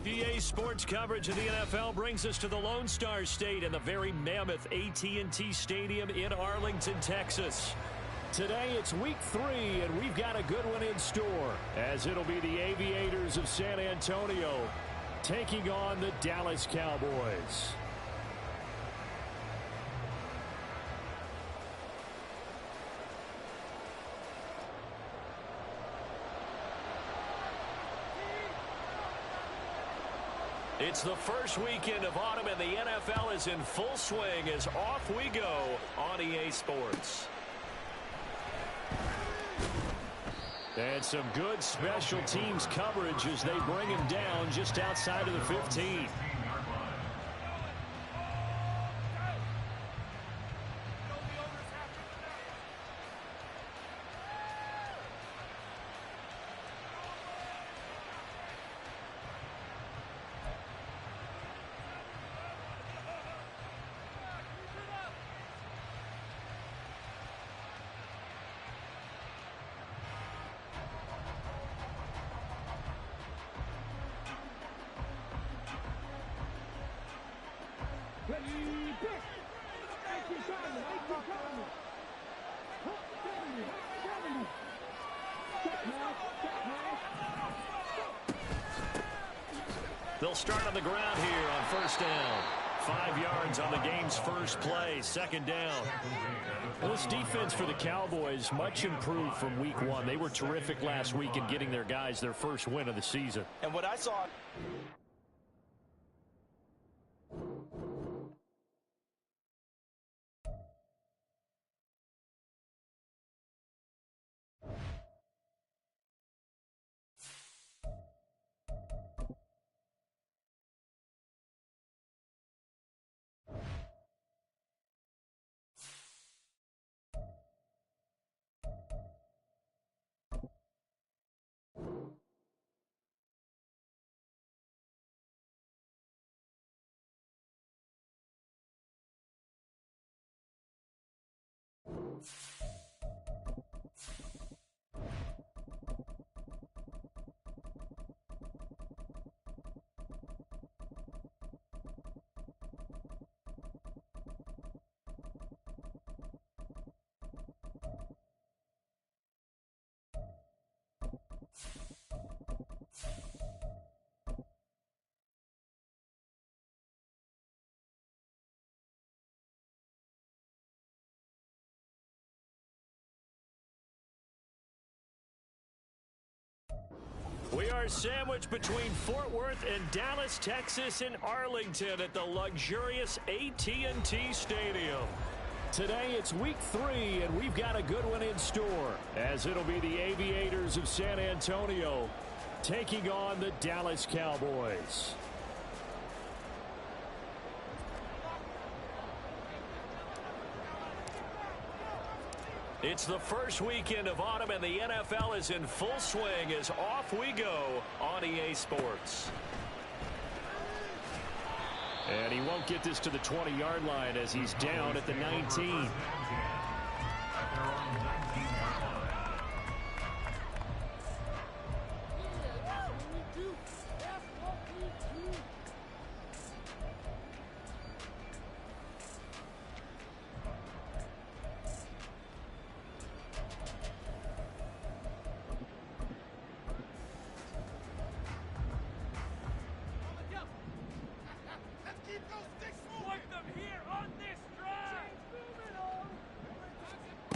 EA Sports coverage of the NFL brings us to the Lone Star State and the very mammoth AT&T Stadium in Arlington, Texas. Today it's week 3, and we've got a good one in store, as it'll be the Aviators of San Antonio taking on the Dallas Cowboys. It's the first weekend of autumn, and the NFL is in full swing as off we go on EA Sports. And some good special teams coverage as they bring him down just outside of the 15. They'll start on the ground here on first down. 5 yards on the game's first play, second down. Well, this defense for the Cowboys much improved from week 1. They were terrific last week in getting their guys their first win of the season. And what I saw... We are sandwiched between Fort Worth and Dallas, Texas, and Arlington at the luxurious AT&T Stadium. Today it's week 3, and we've got a good one in store, as it'll be the Aviators of San Antonio taking on the Dallas Cowboys. It's the first weekend of autumn, and the NFL is in full swing as off we go on EA Sports. And he won't get this to the 20-yard line as he's down at the 19.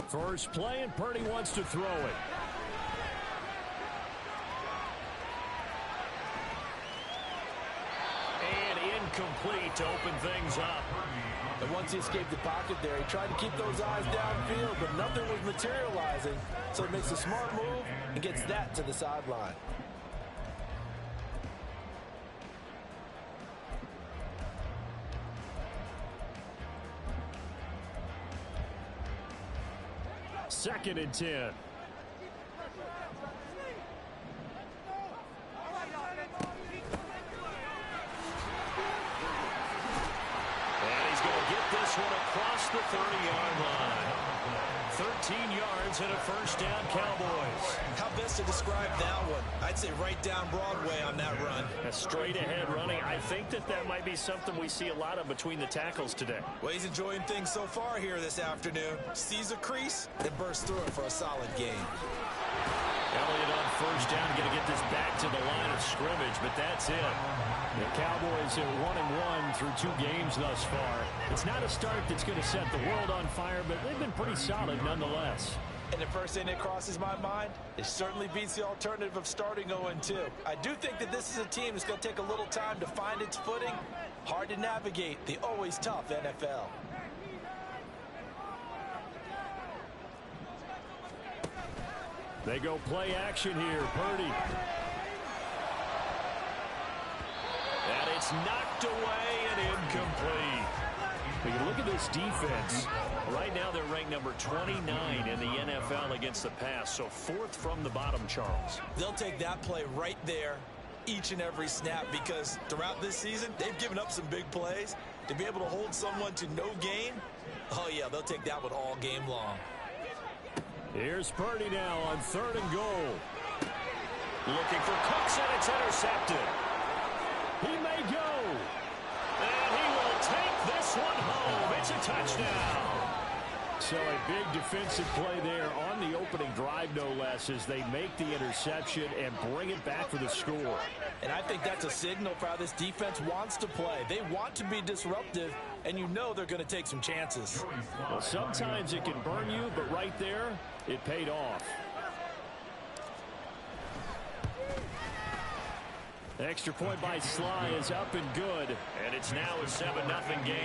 First play, and Purdy wants to throw it. And incomplete to open things up. And once he escaped the pocket there, he tried to keep those eyes downfield, but nothing was materializing. So he makes a smart move and gets that to the sideline. Second and 10. And he's going to get this one across the 30-yard line. 13 yards and a first down, Cowboys. How best to describe that one? I'd say right down Broadway on that run. A straight ahead running. I think that might be something we see a lot of between the tackles today. Well, he's enjoying things so far here this afternoon. Sees a crease and bursts through it for a solid gain. Elliott on first down, going to get this back to the line of scrimmage, but that's it. The Cowboys are 1-1 through 2 games thus far. It's not a start that's going to set the world on fire, but they've been pretty solid nonetheless. And the first thing that crosses my mind, it certainly beats the alternative of starting 0-2. I do think that this is a team that's going to take a little time to find its footing. Hard to navigate the always tough NFL. They go play action here. Purdy. And it's knocked away and incomplete. When you look at this defense, right now they're ranked number 29 in the NFL against the pass, so 4th from the bottom, Charles. They'll take that play right there each and every snap because throughout this season, they've given up some big plays. To be able to hold someone to no gain, oh yeah, they'll take that one all game long. Here's Purdy now on 3rd and goal. Looking for Cooks, and it's intercepted. He may go. And he will take this one home. It's a touchdown. So a big defensive play there on the opening drive, no less, as they make the interception and bring it back for the score. And I think that's a signal for how this defense wants to play. They want to be disruptive, and you know they're going to take some chances. Well, sometimes it can burn you, but right there, it paid off. The extra point by Sly is up and good, and it's now a 7-0 game.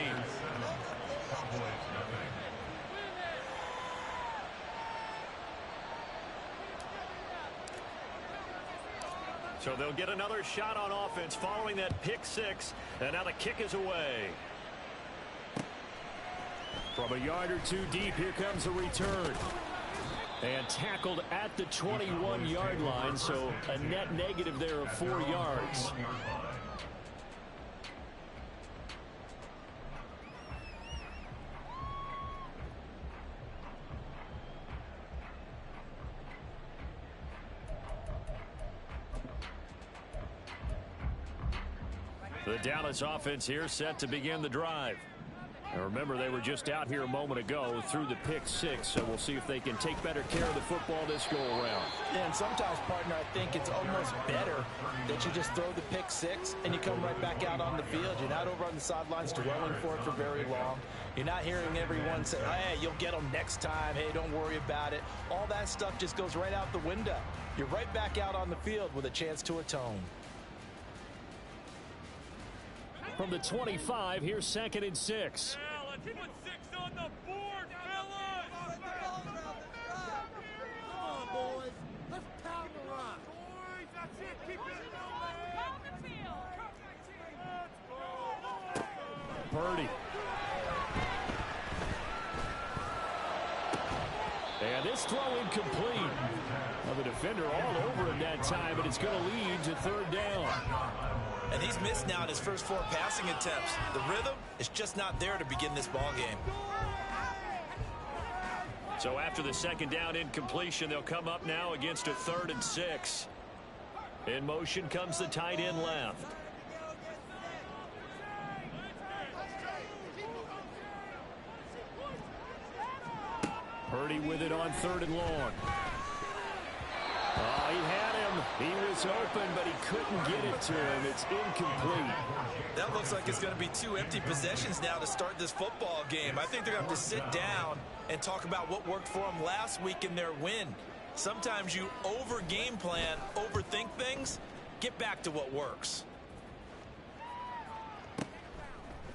So they'll get another shot on offense following that pick 6, and now the kick is away. From a yard or 2 deep, here comes a return. And tackled at the 21-yard line, so a net negative there of 4 yards. The Dallas offense here set to begin the drive. And remember, they were just out here a moment ago through the pick 6, so we'll see if they can take better care of the football this go-around. Yeah, and sometimes, partner, I think it's almost better that you just throw the pick 6 and you come right back out on the field. You're not over on the sidelines dwelling for it for very long. You're not hearing everyone say, hey, you'll get them next time. Hey, don't worry about it. All that stuff just goes right out the window. You're right back out on the field with a chance to atone. From the 25, here's 2nd and 6. Yeah, let's put 6 on the board, fellas! Come on, boys. Let's pound the rock. Boys, that's it. Keep it moving. Purdy. And this throw incomplete. Well, the defender all over him that time, but it's going to lead to 3rd down. And he's missed now in his first 4 passing attempts. The rhythm is just not there to begin this ball game. So after the 2nd down incompletion, they'll come up now against a 3rd and 6. In motion comes the tight end left. Purdy with it on 3rd and long. Oh, he had him. He was open, but he couldn't get it to him. It's incomplete. That looks like it's going to be 2 empty possessions now to start this football game. I think they're going to have to sit down and talk about what worked for them last week in their win. Sometimes you over-game plan, overthink things. Get back to what works.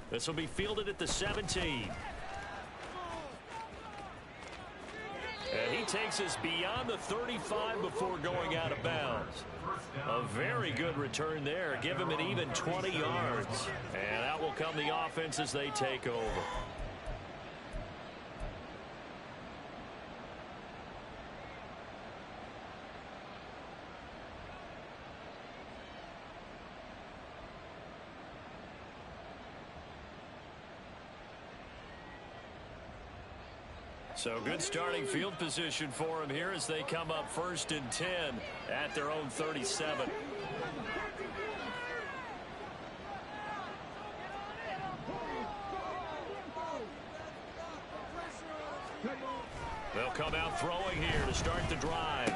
This will be fielded at the 17. And he takes us beyond the 35 before going out of bounds. A very good return there. Give him an even 20 yards. And out will come the offense as they take over. So good starting field position for them here as they come up 1st and 10 at their own 37. They'll come out throwing here to start the drive.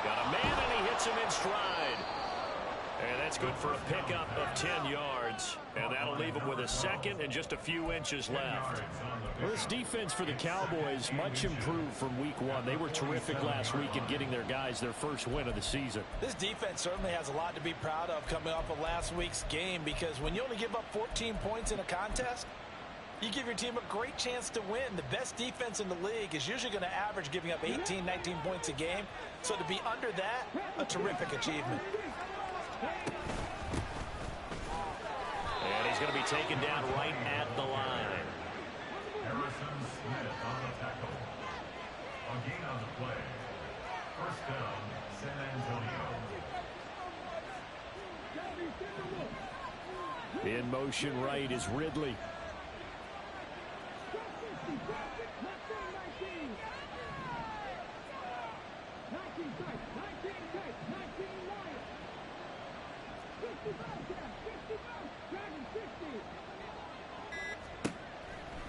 Got a man, and he hits him in stride. And that's good for a pickup of 10 yards. And that'll leave him with a second and just a few inches left. Well, this defense for the Cowboys much improved from week 1. They were terrific last week in getting their guys their first win of the season. This defense certainly has a lot to be proud of coming off of last week's game, because when you only give up 14 points in a contest, you give your team a great chance to win. The best defense in the league is usually going to average giving up 18, 19 points a game. So to be under that, a terrific achievement. And he's going to be taken down right at the line. Harrison Smith on the tackle. A gain on the play. First down, San Antonio. In motion right is Ridley.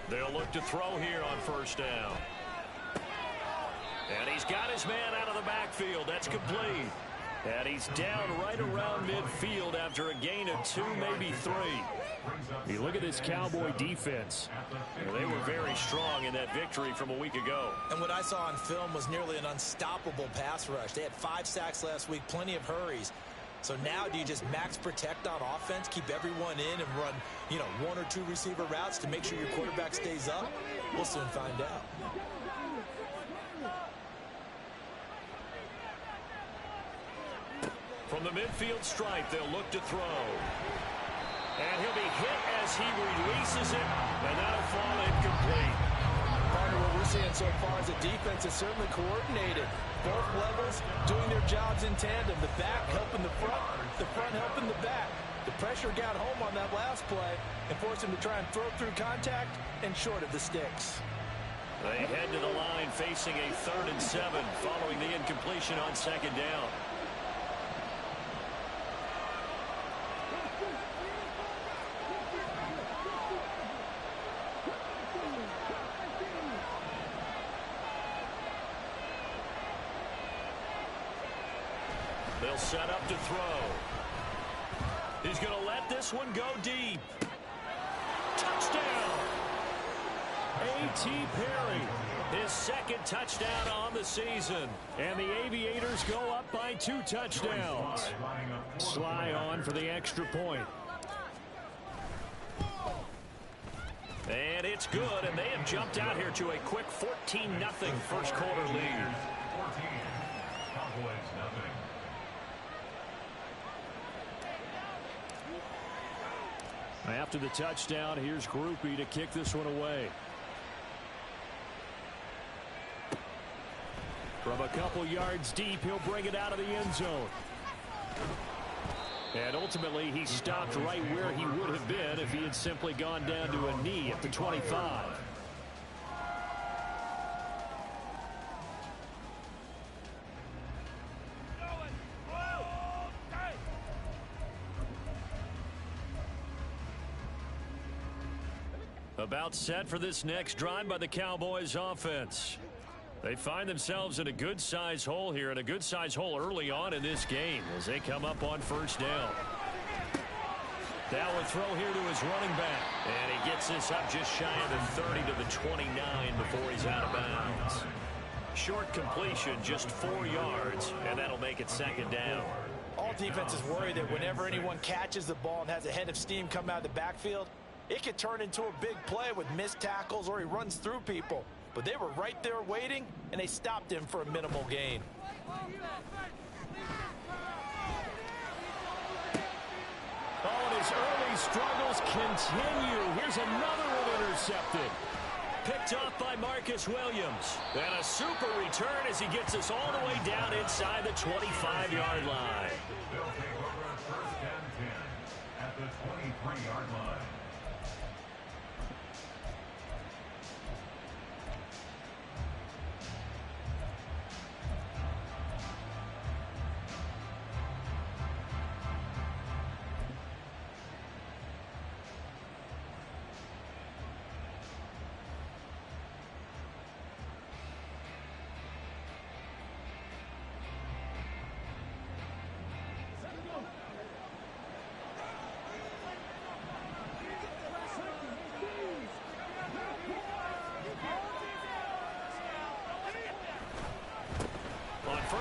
They'll look to throw here on first down. And he's got his man out of the backfield. That's complete. And he's down right around midfield after a gain of 2, maybe 3. You look at this Cowboy defense. Well, they were very strong in that victory from a week ago. And what I saw on film was nearly an unstoppable pass rush. They had 5 sacks last week, plenty of hurries. So now do you just max protect on offense, keep everyone in, and run, 1 or 2 receiver routes to make sure your quarterback stays up? We'll soon find out. From the midfield stripe, they'll look to throw. And he'll be hit as he releases it, and that'll fall incomplete. Partner, what we're seeing so far is the defense is certainly coordinated. Both levels doing their jobs in tandem. The back helping the front helping the back. The pressure got home on that last play and forced him to try and throw through contact and short of the sticks. They head to the line facing a 3rd and 7 following the incompletion on 2nd down. They'll set up to throw. He's going to let this one go deep. Touchdown! A.T. Perry, His 2nd touchdown on the season. and the Aviators go up by 2 touchdowns. Sly on for the extra point. And it's good, and they have jumped out here to a quick 14-0 first quarter lead. 14. Cowboys nothing. After the touchdown, here's Grupe to kick this one away. From a couple yards deep, he'll bring it out of the end zone. And ultimately, he stopped right where he would have been if he had simply gone down to a knee at the 25. About set for this next drive by the Cowboys offense. They find themselves in a good-sized hole here, and a good-sized hole early on in this game as they come up on first down. Now a throw here to his running back. And he gets this up just shy of the 30 to the 29 before he's out of bounds. Short completion, just 4 yards, and that'll make it 2nd down. All defenses worry that whenever anyone catches the ball and has a head of steam come out of the backfield, it could turn into a big play with missed tackles or he runs through people. But they were right there waiting, and they stopped him for a minimal gain. Oh, and his early struggles continue. Here's another one intercepted. Picked off by Marcus Williams. And a super return as he gets us all the way down inside the 25-yard line. They'll take over first and 10 at the 23-yard line.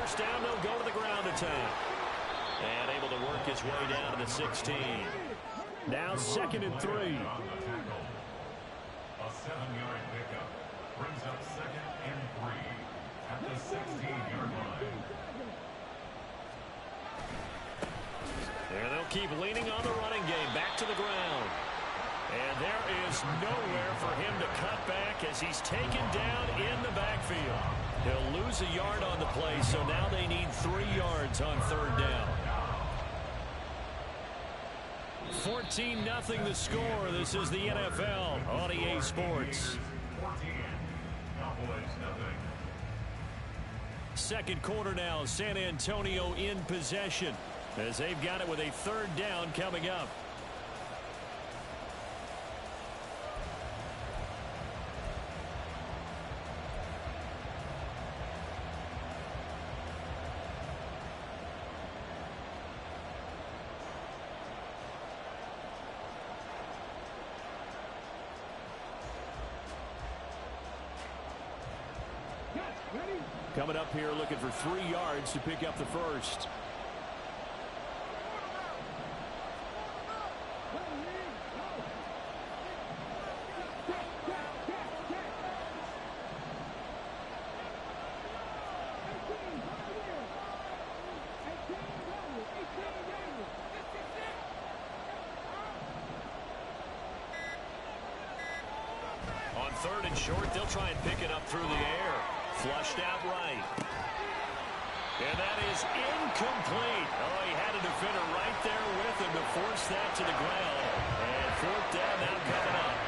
first down, they'll go to the ground attack. And able to work his way down to the 16. Now 2nd and 3. On the tackle. A 7-yard pickup brings up 2nd and 3 at the 16-yard line. And they'll keep leaning on the running game. Back to the ground. And there is nowhere for him to cut back as he's taken down in the backfield. He'll lose a yard on the play, so now they need 3 yards on 3rd down. 14-0 the score. This is the NFL on EA Sports. 14. Cowboys nothing. Second quarter now. San Antonio in possession as they've got it with a 3rd down coming up. Coming up here looking for 3 yards to pick up the first. On 3rd and short, they'll try and pick it up through the air. Flushed out right. And that is incomplete. Oh, he had a defender right there with him to force that to the ground. And 4th down now coming up.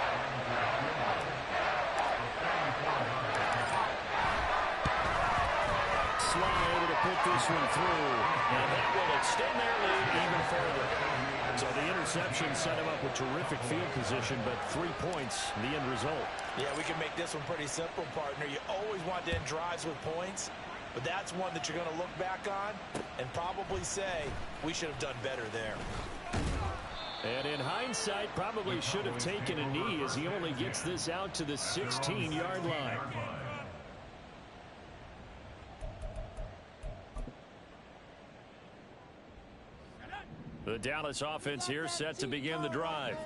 Sly able to put this one through. And that will extend their lead even further. So the interception set him up with terrific field position, but 3 points, the end result. Yeah, we can make this one pretty simple, partner. You always want to end drives with points, but that's one that you're going to look back on and probably say, we should have done better there. And in hindsight, probably should have taken a knee as he only gets this out to the 16-yard line. The Dallas offense here set to begin the drive.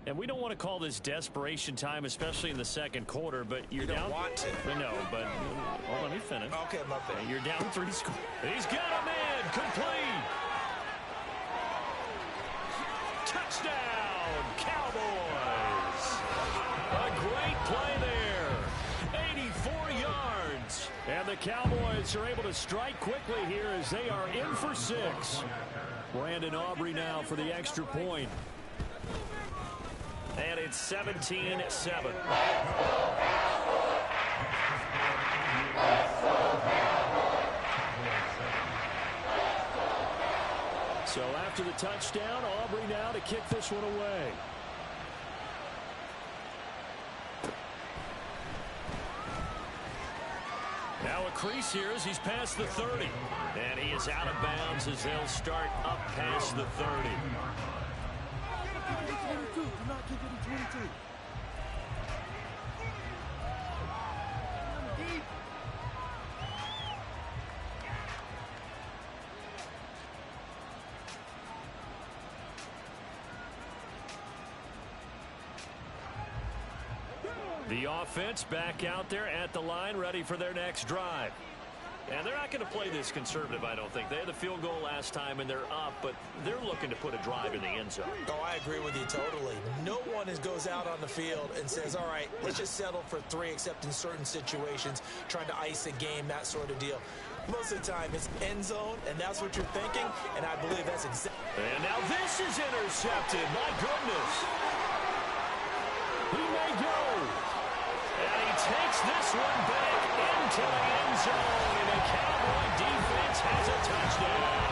And we don't want to call this desperation time, especially in the second quarter, but you're down. You don't want to. No, but let me finish. Okay, I'm not finished. You're down 3 scores. He's got him in. Complete. Touchdown, Cowboys. A great play there. 84 yards. And the Cowboys are able to strike quickly here as they are in for 6. Brandon Aubrey now for the extra point. And it's 17-7. So after the touchdown, Aubrey now to kick this one away. Now a crease here as he's past the 30. And he is out of bounds as they'll start up past the 30. Do not give it 22. Deep. The offense back out there at the line, ready for their next drive. And they're not going to play this conservative, I don't think. They had the field goal last time, and they're up, but they're looking to put a drive in the end zone. Oh, I agree with you totally. No one goes out on the field and says, all right, let's just settle for 3, except in certain situations, trying to ice a game, that sort of deal. Most of the time, it's end zone, and that's what you're thinking, and I believe that's exactly. And now this is intercepted. My goodness. He may go. And he takes this one back into the end zone, and the Cowboy defense has a touchdown.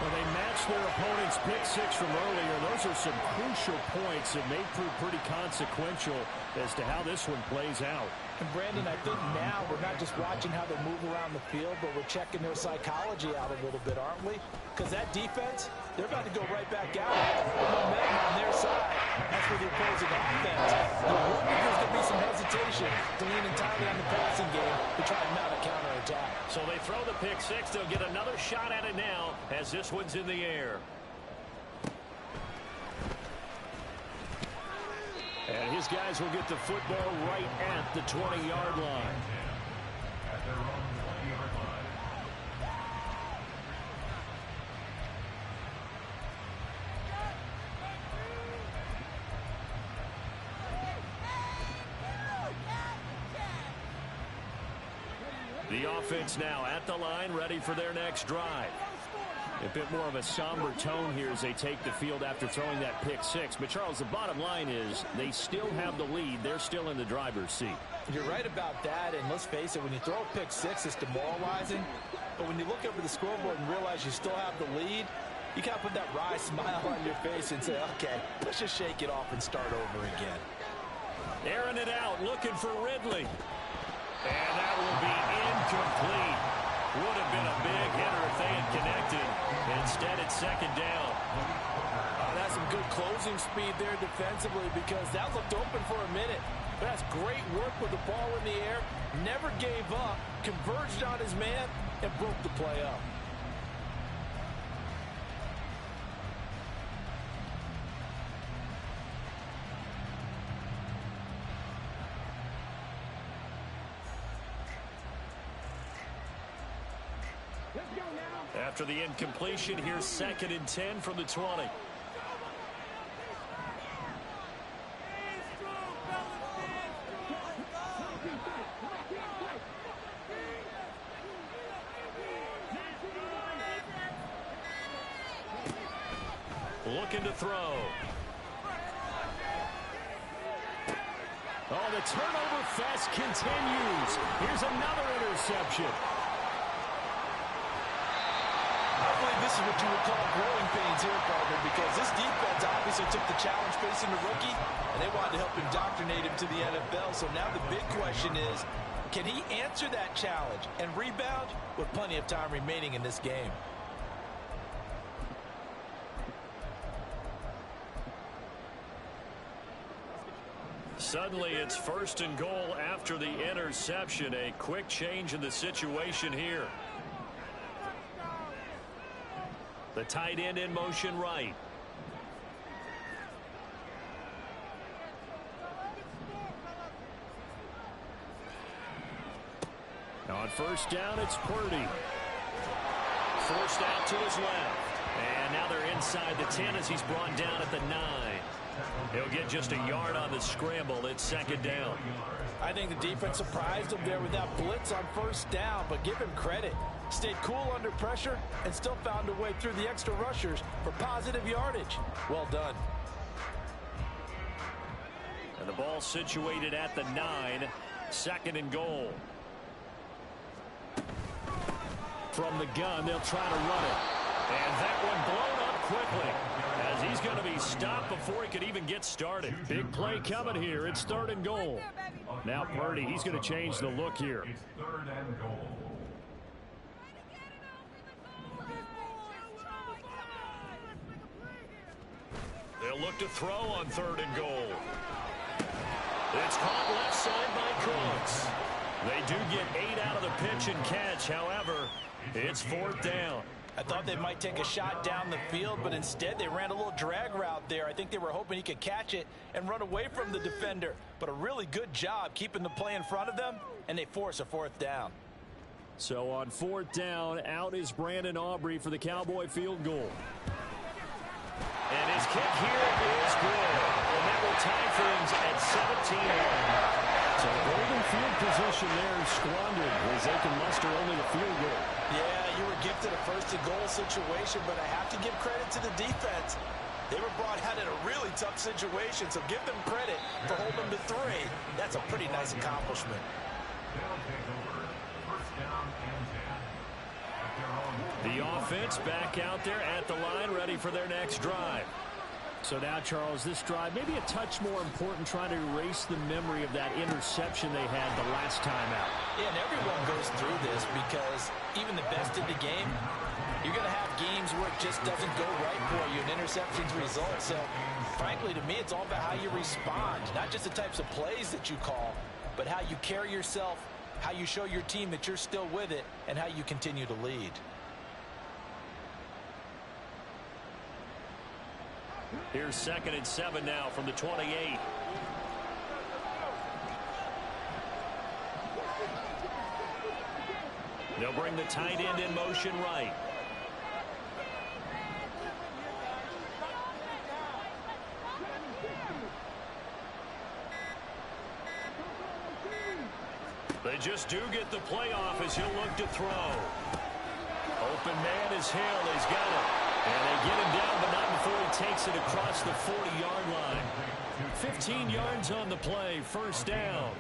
Well, they matched their opponent's pick 6 from earlier. Those are some crucial points that may prove pretty consequential as to how this one plays out. And Brandon, I think now we're not just watching how they move around the field, but we're checking their psychology out a little bit, aren't we? Because that defense, they're about to go right back out. The momentum on their side, that's for the opposing offense. The wonder there's going to be some hesitation situation to lean entirely on the passing game to try and mount a counterattack. So they throw the pick six. They'll get another shot at it now as this one's in the air. And his guys will get the football right at the 20-yard line. At their own 20-yard line. The offense now at the line, ready for their next drive. A bit more of a somber tone here as they take the field after throwing that pick six. But, Charles, the bottom line is they still have the lead. They're still in the driver's seat. You're right about that, and let's face it, when you throw a pick six, it's demoralizing. But when you look over the scoreboard and realize you still have the lead, you kind of put that wry smile on your face and say, okay, let's just shake it off and start over again. Airing it out, looking for Ridley. And that will be incomplete. Would have been a big hitter if they had connected. Instead, it's second down. That's some good closing speed there defensively because that looked open for a minute. But that's great work with the ball in the air. Never gave up, converged on his man, and broke the play up. After the incompletion, here's 2nd and 10 from the 20. Looking to throw. Oh, the turnover fest continues. Here's another interception. I believe this is what you would call growing pains here, partner, because this defense obviously took the challenge facing the rookie, and they wanted to help indoctrinate him to the NFL. So now the big question is, can he answer that challenge and rebound with plenty of time remaining in this game? Suddenly, it's 1st and goal after the interception. A quick change in the situation here. The tight end in motion right. On 1st down, it's Purdy. Forced out to his left. And now they're inside the 10 as he's brought down at the 9. He'll get just a yard on the scramble. It's 2nd down. I think the defense surprised him there with that blitz on 1st down, but give him credit. Stayed cool under pressure and still found a way through the extra rushers for positive yardage. Well done. And the ball situated at the 9. 2nd and goal. From the gun, they'll try to run it. And that one blown up quickly as he's going to be stopped before he could even get started. Big play coming here. It's 3rd and goal. Now Purdy, he's going to change the look here. It's 3rd and goal. They'll look to throw on 3rd and goal. It's caught left side by Cooks. They do get 8 out of the pitch and catch. However, it's 4th down. I thought they might take a shot down the field, but instead they ran a little drag route there. I think they were hoping he could catch it and run away from the defender. But a really good job keeping the play in front of them, and they force a 4th down. So on 4th down, out is Brandon Aubrey for the Cowboy field goal. And his kick here is good. And that will tie things at 17-1. So golden field position there squandered as they can muster only the field goal. Yeah, you were gifted a 1st and goal situation, but I have to give credit to the defense. They were brought out in a really tough situation, so give them credit for holding them to 3. That's a pretty nice accomplishment. They'll take over 1st down and 10. The offense back out there at the line, ready for their next drive. So now, Charles, this drive maybe a touch more important, trying to erase the memory of that interception they had the last time out. Yeah, and everyone goes through this because even the best in the game, you're going to have games where it just doesn't go right for you, and interceptions result. So, frankly, to me, it's all about how you respond, not just the types of plays that you call, but how you carry yourself, how you show your team that you're still with it, and how you continue to lead. Here's 2nd and 7 now from the 28. They'll bring the tight end in motion right. They just do get the play off as he'll look to throw. Open man is Hill. He's got it. And they get him down, but not before he takes it across the 40-yard line. 15 yards on the play. First down.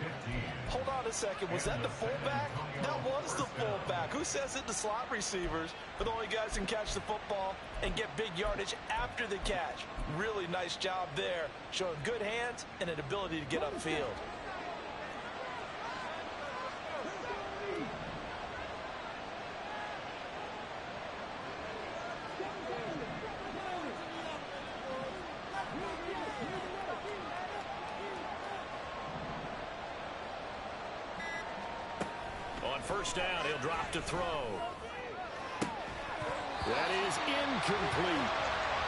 Hold on a second. Was that the fullback? That was the fullback. Who says it? The slot receivers. But the only guys can catch the football and get big yardage after the catch. Really nice job there. Showing good hands and an ability to get upfield. First down, he'll drop to throw. That is incomplete.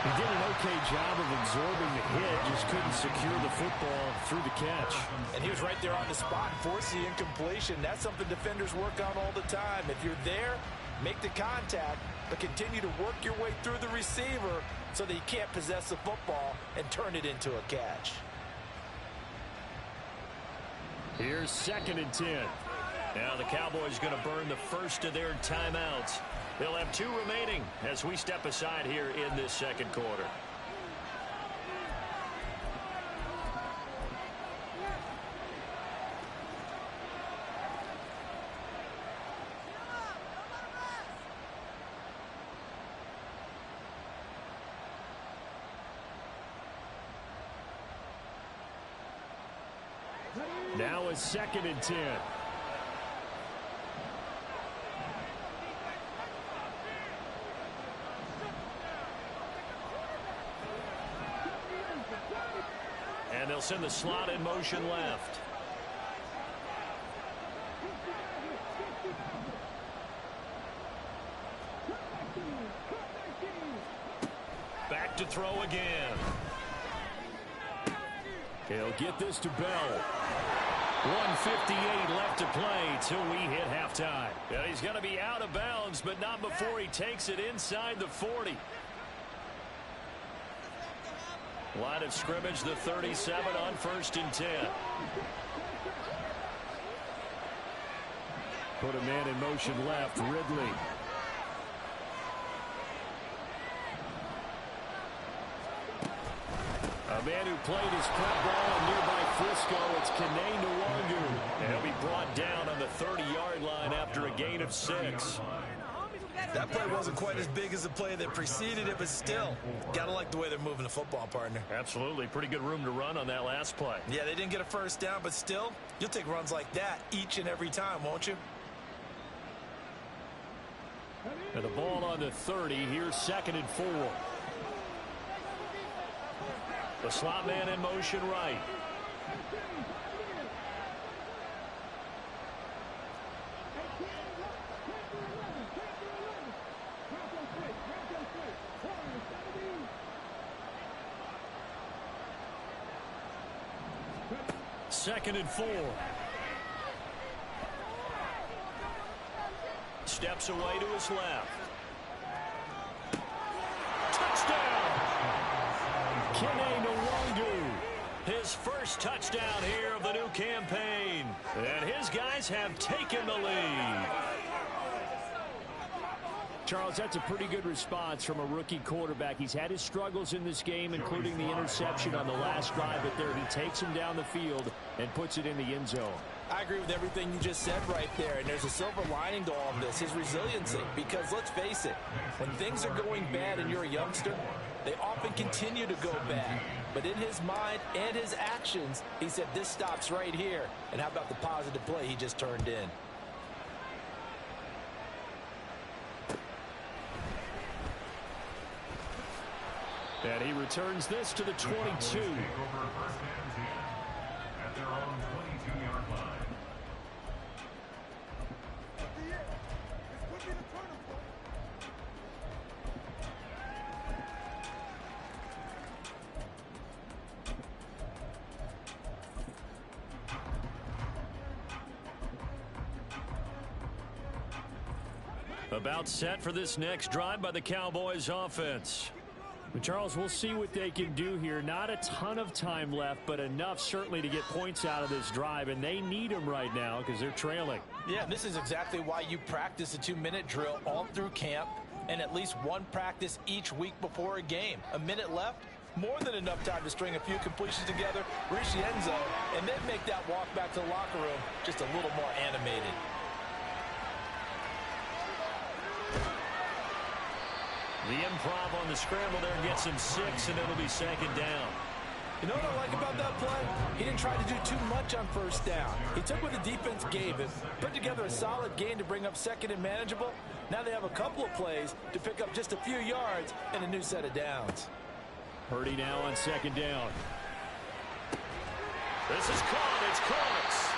He did an okay job of absorbing the hit, just couldn't secure the football through the catch. And he was right there on the spot and forced the incompletion. That's something defenders work on all the time. If you're there, make the contact, but continue to work your way through the receiver so that you can't possess the football and turn it into a catch. Here's 2nd and 10. Now the Cowboys going to burn the first of their timeouts. They'll have 2 remaining as we step aside here in this second quarter. Now it's 2nd and 10. And they'll send the slot in motion left. Back to throw again. He'll get this to Bell. 1:58 left to play till we hit halftime. Yeah, he's going to be out of bounds, but not before he takes it inside the 40. Line of scrimmage, the 37 on 1st and 10. Put a man in motion left, Ridley. A man who played his prep ball in nearby Frisco, it's Kene Nwangu. He'll be brought down on the 30-yard line after a gain of 6. That play wasn't quite as big as the play that preceded it, but still, gotta like the way they're moving the football, partner. Absolutely. Pretty good room to run on that last play. Yeah, they didn't get a first down, but still, you'll take runs like that each and every time, won't you? And the ball on the 30. Here's 2nd and 4. The slot man in motion right. Second and 4. Steps away to his left. Touchdown! Kene Nwangu. His first touchdown here of the new campaign. And his guys have taken the lead. Charles, that's a pretty good response from a rookie quarterback. He's had his struggles in this game, including the interception on the last drive, but there he takes him down the field and puts it in the end zone. I agree with everything you just said right there, and there's a silver lining to all of this, his resiliency, because let's face it, when things are going bad and you're a youngster, they often continue to go bad. But in his mind and his actions, he said, this stops right here. And how about the positive play he just turned in? And he returns this to the 22. at their own 22-yard line. This could be the turning point. About set for this next drive by the Cowboys offense. But Charles, we'll see what they can do here. Not a ton of time left, but enough certainly to get points out of this drive, and they need them right now because they're trailing. Yeah, this is exactly why you practice a 2-minute drill all through camp and at least one practice each week before a game. A minute left, more than enough time to string a few completions together, reach the end zone, and then make that walk back to the locker room just a little more animated. The improv on the scramble there gets him 6, and it'll be second down. You know what I like about that play? He didn't try to do too much on first down. He took what the defense gave him, put together a solid gain to bring up second and manageable. Now they have a couple of plays to pick up just a few yards and a new set of downs. Purdy now on second down. This is caught. It's close.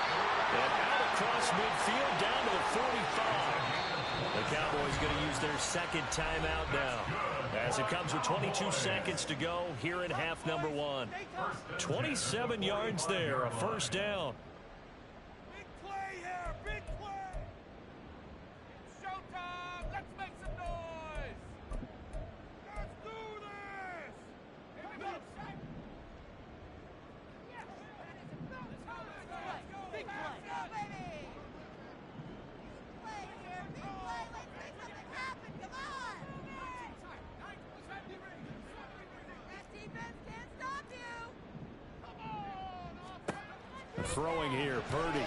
And out across midfield down to the 45. The Cowboys going to use their second timeout now, as it comes with 22 seconds to go here in half number 1. 27 yards there, a first down. Big play here, big play. Showtime. Let's make some noise. Let's do this. Here we go. Big play, baby. Throwing here, Purdy.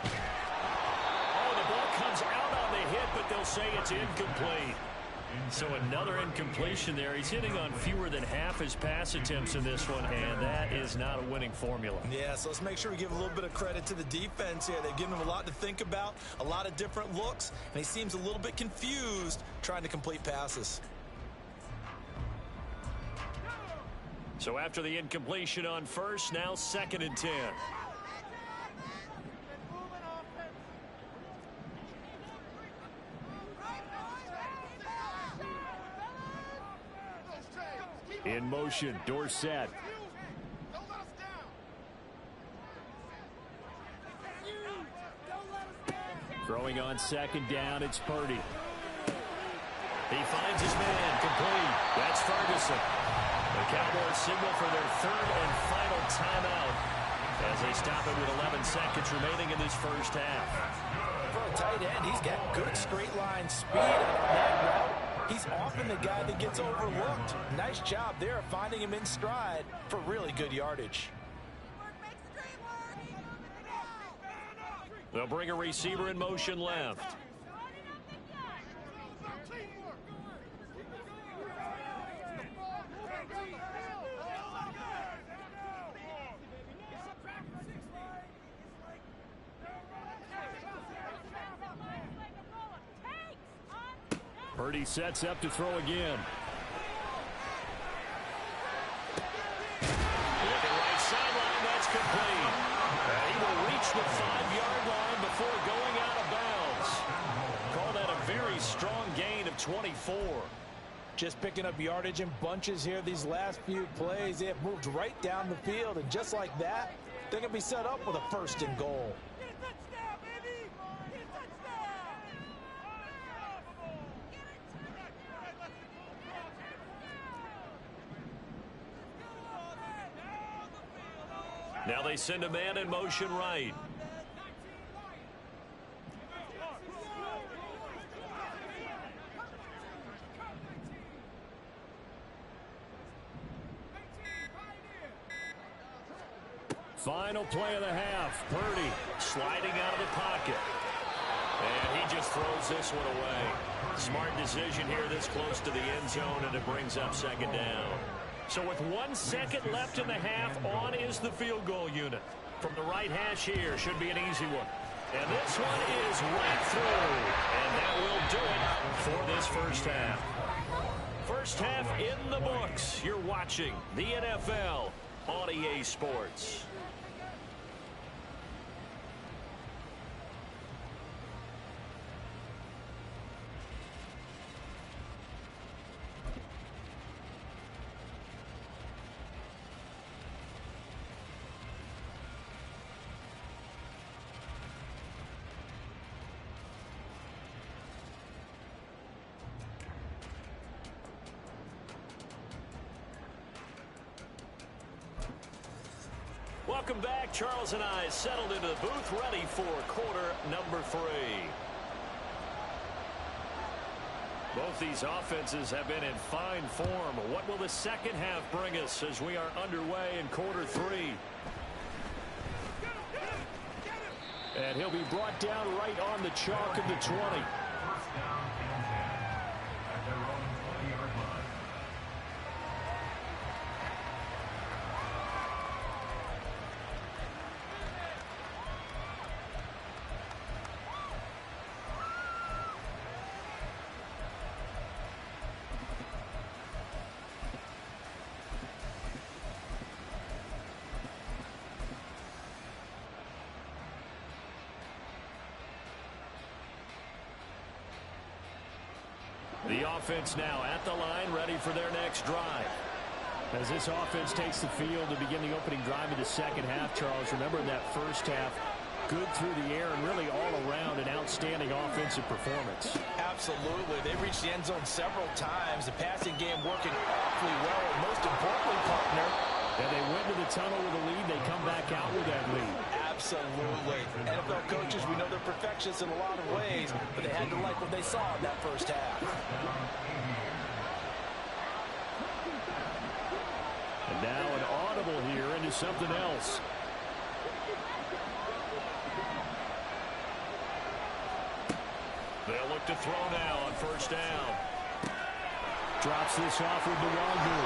Oh, the ball comes out on the hit, but they'll say it's incomplete. So another incompletion there. He's hitting on fewer than half his pass attempts in this one, and that is not a winning formula. Yeah, so let's make sure we give a little bit of credit to the defense here. They've given him a lot to think about, a lot of different looks, and he seems a little bit confused trying to complete passes. So after the incompletion on first, now second and 10. In motion, Dorsett. Throwing on second down, it's Purdy. He finds his man, complete. That's Ferguson. The Cowboys signal for their third and final timeout as they stop it with 11 seconds remaining in this first half. For a tight end, he's got good straight line speed on that route. He's often the guy that gets overlooked. Nice job there finding him in stride for really good yardage. They'll bring a receiver in motion left. Purdy sets up to throw again. Looking right sideline, that's complete. He will reach the 5-yard line before going out of bounds. Call that a very strong gain of 24. Just picking up yardage in bunches here these last few plays. They have moved right down the field, and just like that, they're going to be set up with a first and goal. Now they send a man in motion right. Final play of the half. Purdy sliding out of the pocket. And he just throws this one away. Smart decision here this close to the end zone, and it brings up second down. So with 1 second left in the half, on is the field goal unit. From the right hash here, should be an easy one. And this one is right through. And that will do it for this first half. First half in the books. You're watching the NFL on EA Sports. Welcome back. Charles and I settled into the booth, ready for quarter number 3. Both these offenses have been in fine form. What will the second half bring us as we are underway in quarter 3? And he'll be brought down right on the chalk of the 20. First down and 10 at their own 20-yard line. The offense now at the line, ready for their next drive. As this offense takes the field to begin the opening drive of the second half, Charles, remember in that first half, good through the air and really all around an outstanding offensive performance. Absolutely. They reached the end zone several times. The passing game working awfully well. And most importantly, partner, And they went to the tunnel with a lead. They come back out with that lead. absolutely. NFL coaches, we know they're perfectionists in a lot of ways, but they had to like what they saw in that first half. And now an audible here into something else. They'll look to throw now on first down. Drops this off with Nwangu.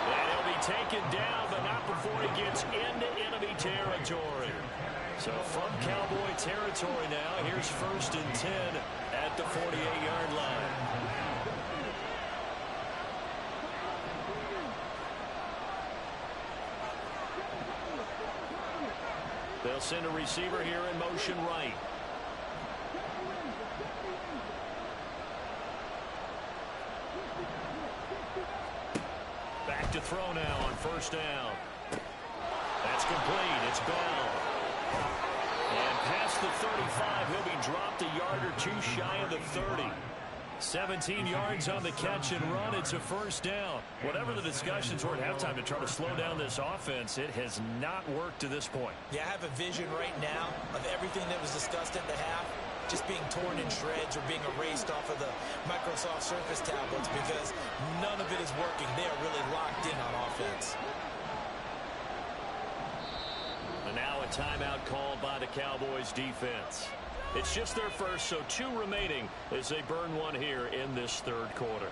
And he'll be taken down, but not before he gets into enemy territory. So from Cowboy territory now, here's first and 10 at the 48-yard line. They'll send a receiver here in motion right. Back to throw now on first down. That's complete. It's Bell. And past the 35, he'll be dropped a yard or two shy of the 30. 17 yards on the catch and run. It's a first down. Whatever the discussions were at halftime to try to slow down this offense, it has not worked to this point. Yeah, I have a vision right now of everything that was discussed at the half just being torn in shreds or being erased off of the Microsoft Surface tablets because none of it is working. They are really locked in on offense. And now a timeout called by the Cowboys defense. It's just their first, so 2 remaining as they burn one here in this third quarter.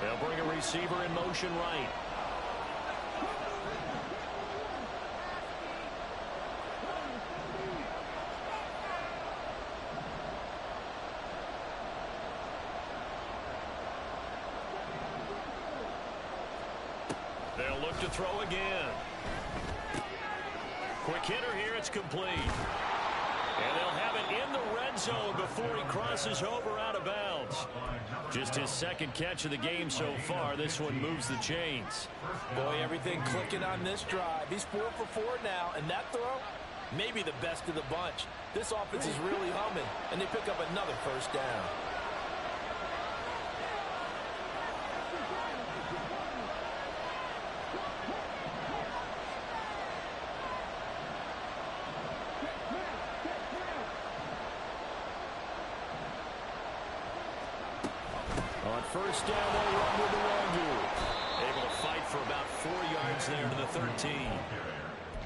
They'll bring a receiver in motion right. They'll look to throw again. Quick hitter here. It's complete. And they'll have it in the red zone before he crosses over out of bounds. Just his second catch of the game so far. This one moves the chains. Boy, everything clicking on this drive. He's 4 for 4 now, and that throw, maybe the best of the bunch. This offense is really humming, and they pick up another first down. On first down, they'll run with Nwangu. Able to fight for about 4 yards there to the 13.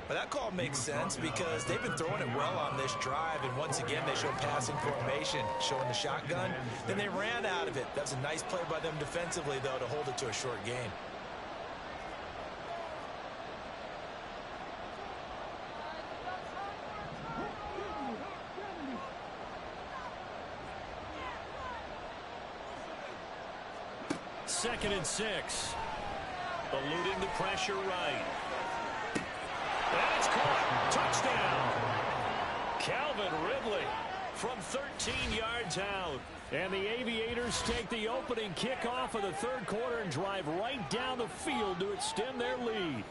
But that call makes sense because they've been throwing it well on this drive, and once again they show passing formation, showing the shotgun. Then they ran out of it. That's a nice play by them defensively, though, to hold it to a short gain. 2nd and 6. Eluding the pressure right. And it's caught. Touchdown. Calvin Ridley from 13 yards out. And the Aviators take the opening kickoff of the third quarter and drive right down the field to extend their lead.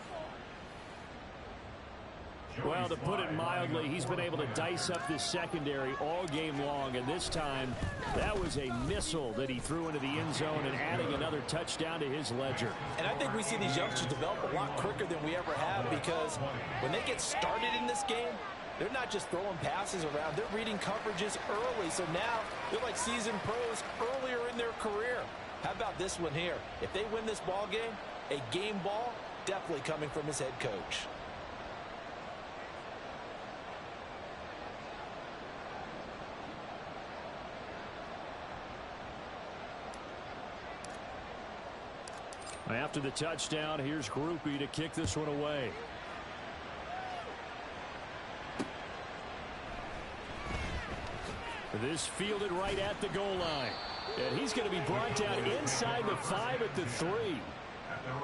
Well, to put it mildly, he's been able to dice up this secondary all game long, and this time that was a missile that he threw into the end zone and adding another touchdown to his ledger. And I think we see these youngsters develop a lot quicker than we ever have, because when they get started in this game, they're not just throwing passes around, they're reading coverages early. So now they're like seasoned pros earlier in their career. How about this one here? If they win this ball game, a game ball definitely coming from his head coach. After the touchdown, here's Grupe to kick this one away. This fielded right at the goal line. And he's going to be brought down inside the 5 at the 3.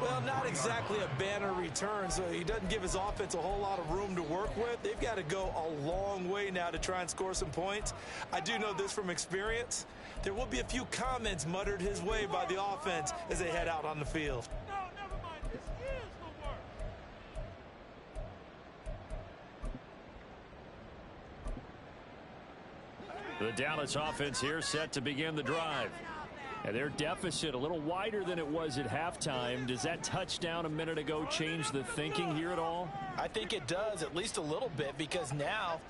Well, not exactly a banner return, so he doesn't give his offense a whole lot of room to work with. They've got to go a long way now to try and score some points. I do know this from experience. There will be a few comments muttered his way by the offense as they head out on the field. No, never mind. This is the work. The Dallas offense here set to begin the drive. And their deficit a little wider than it was at halftime. Does that touchdown a minute ago change the thinking here at all? I think it does, at least a little bit, because now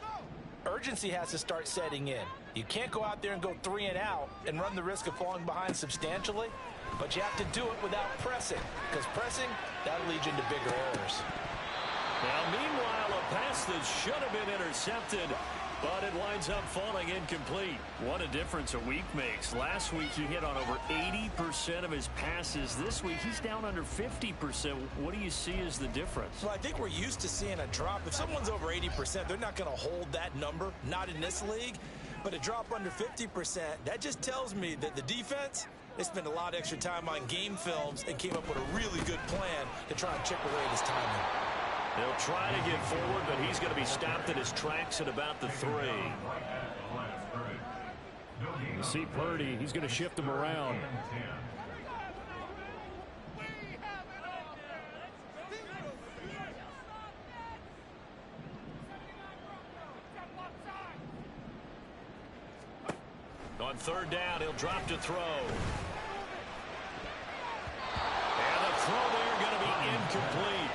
urgency has to start setting in. You can't go out there and go 3 and out and run the risk of falling behind substantially, but you have to do it without pressing, because pressing, that'll lead you into bigger errors. Now, meanwhile, a pass that should have been intercepted, but it winds up falling incomplete. What a difference a week makes. Last week he hit on over 80% of his passes. This week he's down under 50%. What do you see as the difference? Well, I think we're used to seeing a drop. If someone's over 80%, they're not going to hold that number, not in this league. But a drop under 50%, that just tells me that the defense, they spent a lot of extra time on game films and came up with a really good plan to try and chip away at his timing. They'll try to get forward, but he's going to be stopped in his tracks at about the 3. You see Purdy, he's going to shift him around. On 3rd down, he'll drop to throw. And the throw there going to be incomplete.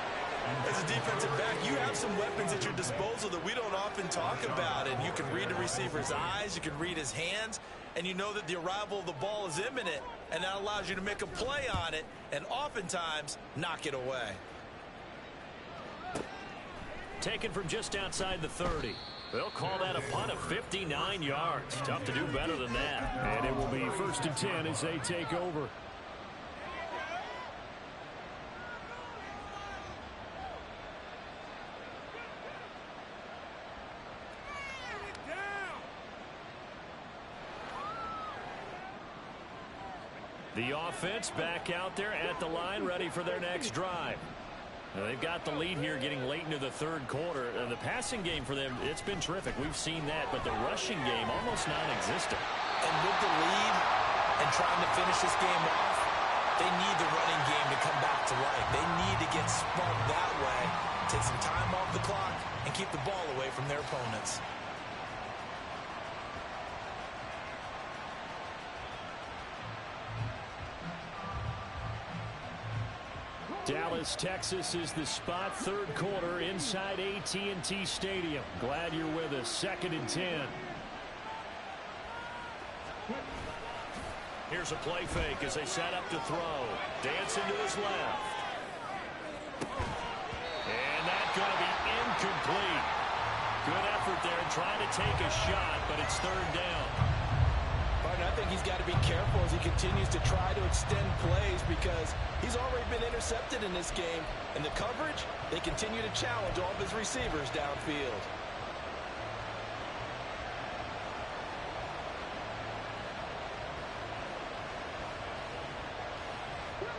As a defensive back, you have some weapons at your disposal that we don't often talk about, and you can read the receiver's eyes, you can read his hands, and you know that the arrival of the ball is imminent, and that allows you to make a play on it and oftentimes knock it away. Taken from just outside the 30. They'll call that a punt of 59 yards. Tough to do better than that. And it will be 1st and 10 as they take over. The offense back out there at the line, ready for their next drive. Now, they've got the lead here getting late into the 3rd quarter. The passing game for them, it's been terrific. We've seen that, but the rushing game almost non-existent. And with the lead and trying to finish this game off, they need the running game to come back to life. They need to get spun that way, take some time off the clock, and keep the ball away from their opponents. Dallas, Texas is the spot. 3rd quarter inside AT&T Stadium. Glad you're with us. 2nd and 10. Here's a play fake as they set up to throw. Dancing to his left. And that's going to be incomplete. Good effort there trying to take a shot, but it's 3rd down. I think he's got to be careful as he continues to try to extend plays, because he's already been intercepted in this game. And the coverage, they continue to challenge all of his receivers downfield.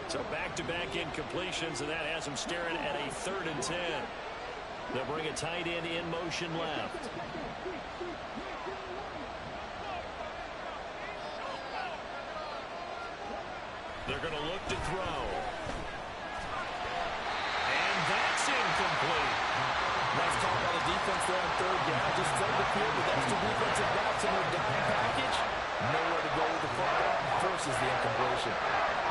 So back-to-back incompletions, and that has them staring at a 3rd and 10. They'll bring a tight end in motion left. They're going to look to throw. And that's incomplete. Nice call by the defense there on 3rd down. Just flood the field with extra defensive backs in their down package. Nowhere to go with the football. Forces the incompletion.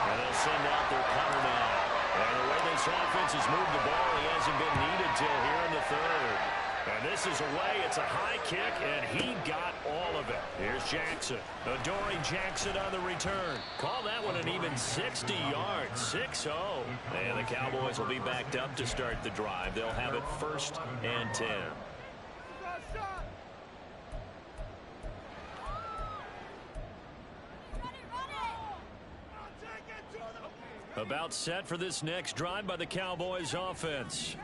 And they'll send out their punter now. And the way this offense has moved the ball, he hasn't been needed till here in the 3rd. And this is away. It's a high kick, and he got all of it. Here's Jackson. Adoree Jackson on the return. Call that one an even 60 yards. 6-0. And the Cowboys will be backed up to start the drive. They'll have it 1st and 10. About set for this next drive by the Cowboys offense.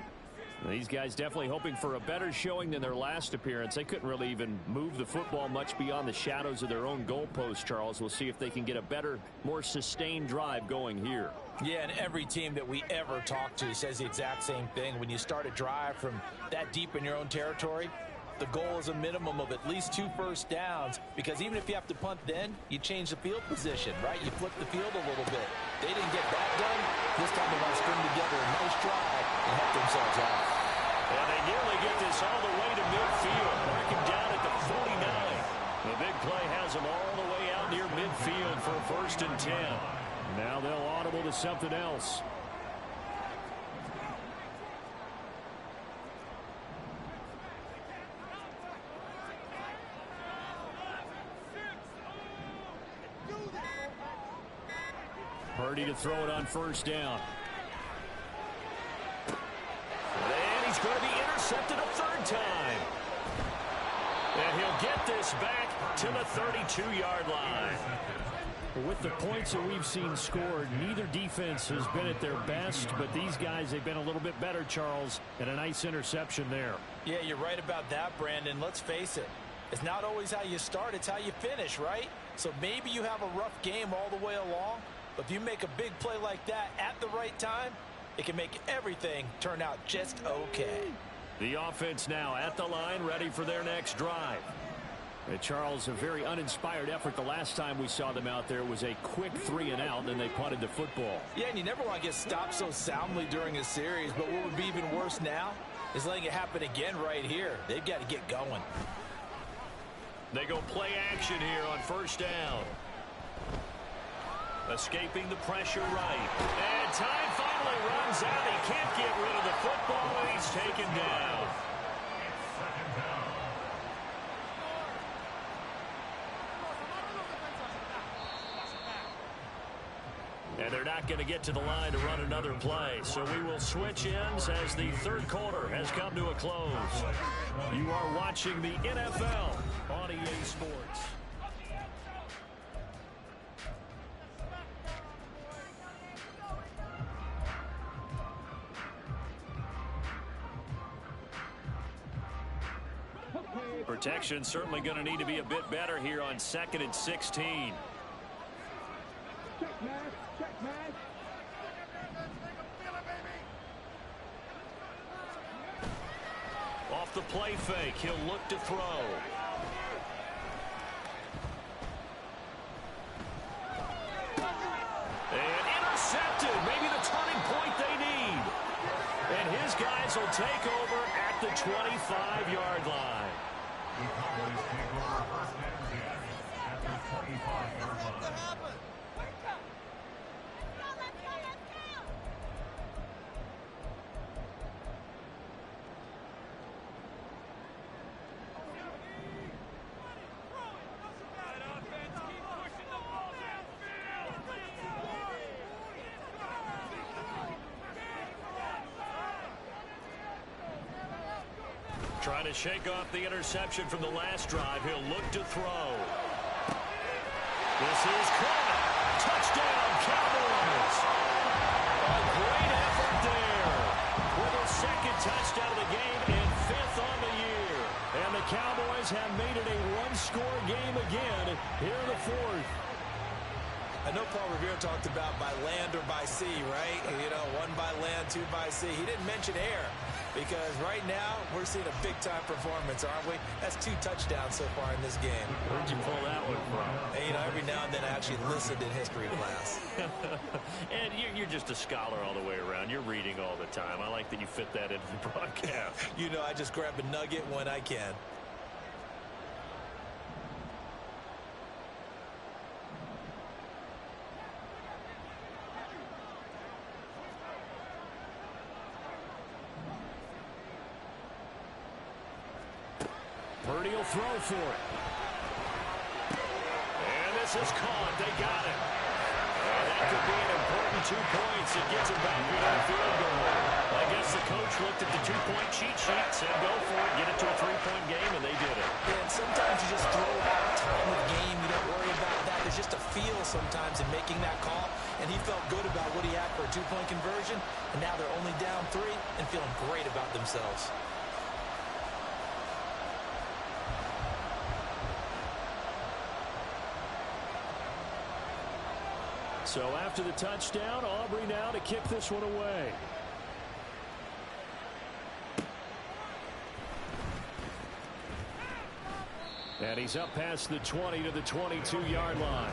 These guys definitely hoping for a better showing than their last appearance. They couldn't really even move the football much beyond the shadows of their own goalpost, Charles. We'll see if they can get a better, more sustained drive going here. Yeah, and every team that we ever talk to says the exact same thing. When you start a drive from that deep in your own territory, the goal is a minimum of at least 2 first downs, because even if you have to punt then, you change the field position, right? You flip the field a little bit. They didn't get that done. This time they want to string together a nice drive and help themselves out. And they nearly get this all the way to midfield. Mark him down at the 49. The big play has them all the way out near midfield for a 1st and 10. Now they'll audible to something else. Purdy to throw it on 1st down. And he's going to be intercepted a 3rd time. And he'll get this back to the 32-yard line. With the points that we've seen scored, neither defense has been at their best, but these guys, they've been a little bit better, Charles, and a nice interception there. Yeah, you're right about that, Brandon. Let's face it. It's not always how you start, it's how you finish, right? So maybe you have a rough game all the way along, but if you make a big play like that at the right time, it can make everything turn out just okay. The offense now at the line, ready for their next drive. And Charles, a very uninspired effort. The last time we saw them out there was a quick 3 and out, and then they punted the football. Yeah, and you never want to get stopped so soundly during a series, but what would be even worse now is letting it happen again right here. They've got to get going. They go play action here on 1st down. Escaping the pressure right. And time finally runs out. He can't get rid of the football, and he's taken down. And they're not going to get to the line to run another play. So we will switch ends as the 3rd quarter has come to a close. You are watching the NFL on EA Sports. Protection certainly going to need to be a bit better here on 2nd and 16. Off the play fake, he'll look to throw. And intercepted, maybe the turning point they need. And his guys will take over at the 25-yard line. The Cowboys take over 1st and 10 at the 25-yard line. Trying to shake off the interception from the last drive. He'll look to throw. This is caught. Touchdown, Cowboys. A great effort there. With a 2nd touchdown of the game and 5th on the year. And the Cowboys have made it a 1-score game again here in the 4th. I know Paul Revere talked about by land or by sea, right? You know, one by land, two by sea. He didn't mention air because right now we're seeing a big-time performance, aren't we? That's 2 touchdowns so far in this game. Where'd you pull that one from? And, you know, every now and then I actually listened in history class. And you're just a scholar all the way around. You're reading all the time. I like that you fit that into the broadcast. You know, I just grab a nugget when I can. Purdy will throw for it. And this is caught. They got it. And that could be an important 2 points. It gets it back within field goal. I guess the coach looked at the 2-point cheat sheet, said go for it, get it to a 3-point game, and they did it. And sometimes you just throw out time of game. You don't worry about that. There's just a feel sometimes in making that call. And he felt good about what he had for a 2-point conversion. And now they're only down 3 and feeling great about themselves. So after the touchdown, Aubrey now to kick this one away. And he's up past the 20 to the 22-yard line.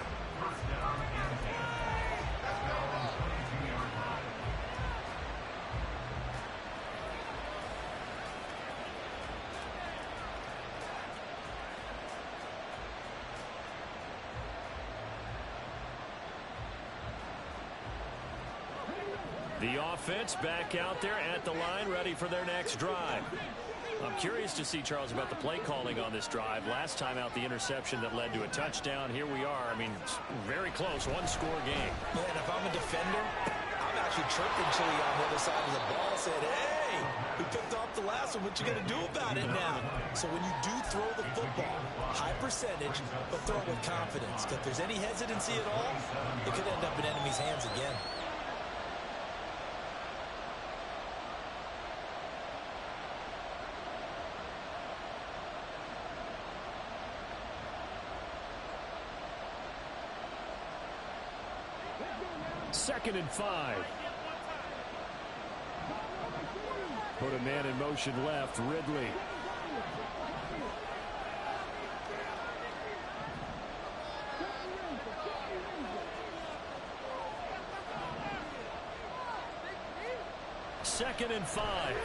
The offense back out there at the line, ready for their next drive. I'm curious to see, Charles, about the play calling on this drive. Last time out, the interception that led to a touchdown. Here we are. I mean, very close, 1-score game. Man, if I'm a defender, I'm actually chirping Chili on the other side of the ball, saying, hey, we picked off the last one. What you going to do about it now? So when you do throw the football, high percentage, but throw it with confidence. If there's any hesitancy at all, it could end up in enemy's hands again. Second and 5. Put a man in motion left, Ridley. Second and 5.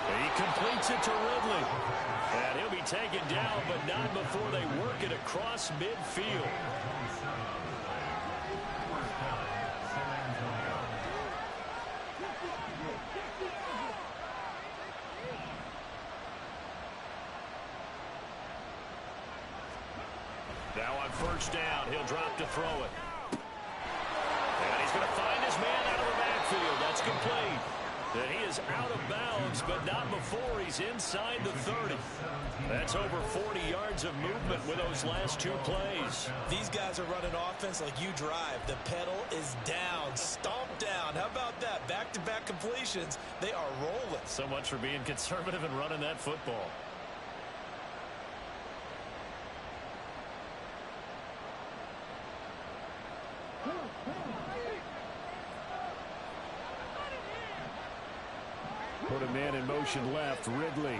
He completes it to Ridley. And he'll be taken down, but not before they work it across midfield. Now on first down, he'll drop to throw it. And he's going to find his man out of the backfield. That's complete. And he is out of bounds, but not before he's inside the 30. That's over 40 yards of movement with those last 2 plays. These guys are running offense like you drive. The pedal is down, stomped down. How about that? Back-to-back completions. They are rolling. So much for being conservative and running that football. Put a man in motion left, Ridley.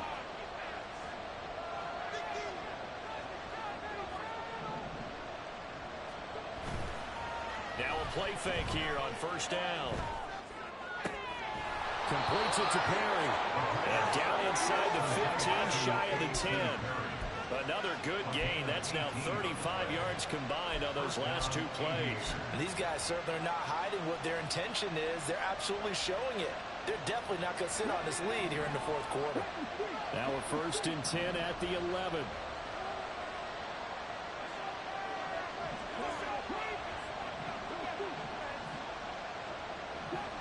Now a play fake here on first down. Completes it to Perry. And down inside the 15, shy of the 10. Another good gain. That's now 35 yards combined on those last 2 plays. And these guys certainly are not hiding what their intention is. They're absolutely showing it. They're definitely not going to sit on this lead here in the 4th quarter. Now a first and 10 at the 11.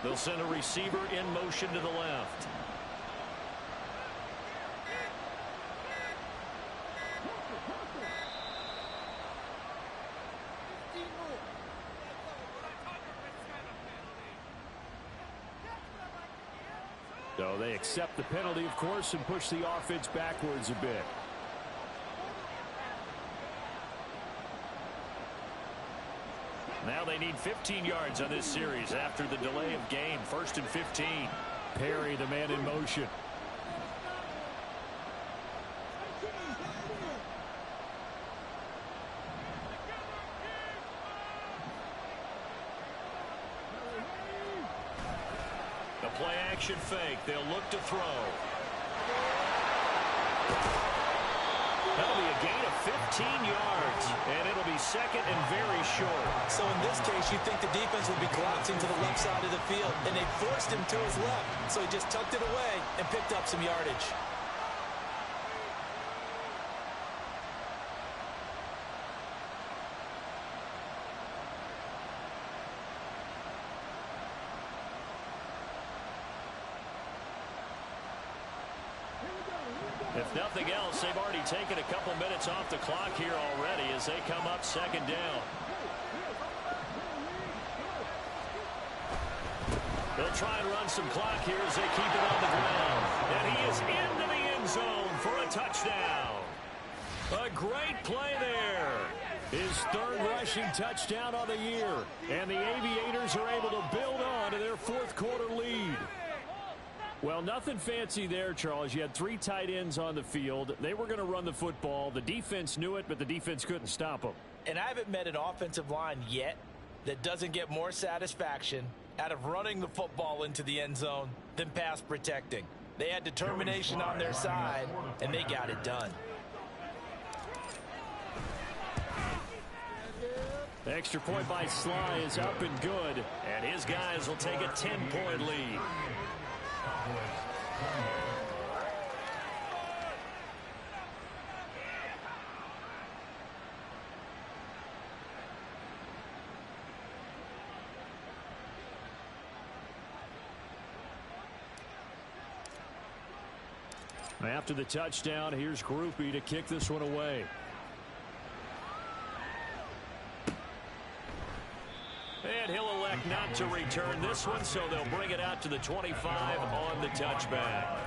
They'll send a receiver in motion to the left. So they accept the penalty, of course, and push the offense backwards a bit. they need 15 yards on this series after the delay of game. 1st and 15. Perry, the man in motion. The play action fake. They'll look to throw. That'll be a gain of 15 yards, and it'll be 2nd and very short. So in this case, you'd think the defense would be collapsing to the left side of the field, and they forced him to his left, so he just tucked it away and picked up some yardage. If nothing else, they've already taken a couple minutes off the clock here already as they come up 2nd down. They'll try and run some clock here as they keep it on the ground. And he is into the end zone for a touchdown. A great play there. His 3rd rushing touchdown on the year. And the Aviators are able to build on to their 4th quarter lead. Well, nothing fancy there, Charles. You had 3 tight ends on the field. They were going to run the football. The defense knew it, but the defense couldn't stop them. And I haven't met an offensive line yet that doesn't get more satisfaction out of running the football into the end zone than pass protecting. They had determination on their side, and they got it done. The extra point by Sly is up and good. And his guys will take a 10-point lead. After the touchdown, here's Grupe to kick this one away. And he'll elect not to return this one, so they'll bring it out to the 25 on the touchback.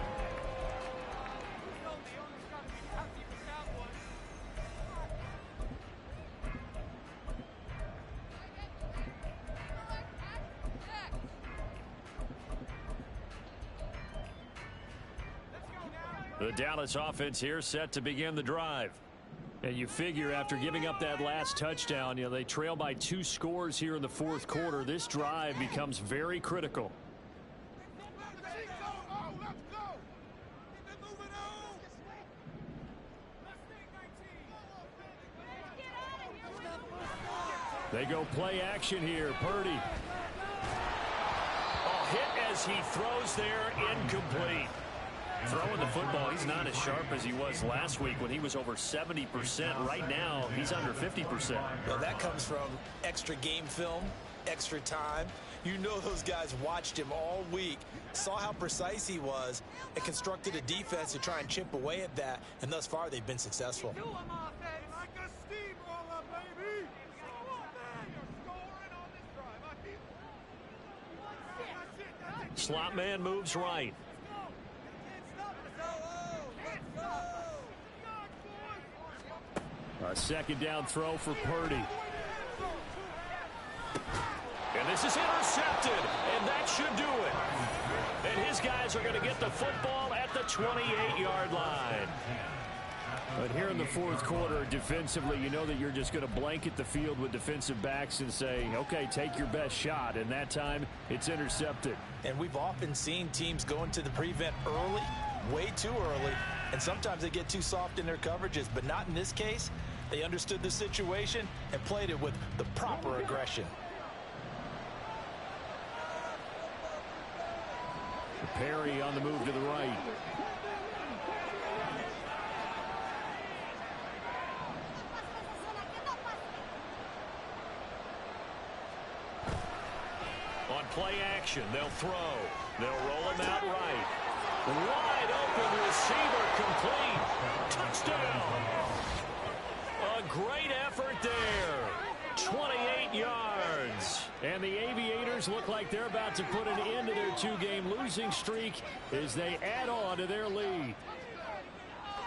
The Dallas offense here set to begin the drive. And you figure after giving up that last touchdown, they trail by 2 scores here in the 4th quarter. This drive becomes very critical. They go play action here. Purdy. A hit as he throws there, incomplete. Throwing the football, he's not as sharp as he was last week when he was over 70%. Right now, he's under 50%. Well, that comes from extra game film, extra time. You know those guys watched him all week, saw how precise he was, and constructed a defense to try and chip away at that, and thus far they've been successful. Slot man moves right. A 2nd down throw for Purdy. And this is intercepted, and that should do it. And his guys are going to get the football at the 28-yard line. But here in the 4th quarter, defensively, you know that you're just going to blanket the field with defensive backs and say, okay, take your best shot. And that time, it's intercepted. And we've often seen teams go into the prevent early, way too early, and sometimes they get too soft in their coverages, but not in this case. They understood the situation and played it with the proper aggression. Perry on the move to the right. On play action, they'll throw. They'll roll him out right. Wide open receiver, complete. Touchdown. A great effort there. 28 yards. And the Aviators look like they're about to put an end to their 2-game losing streak as they add on to their lead.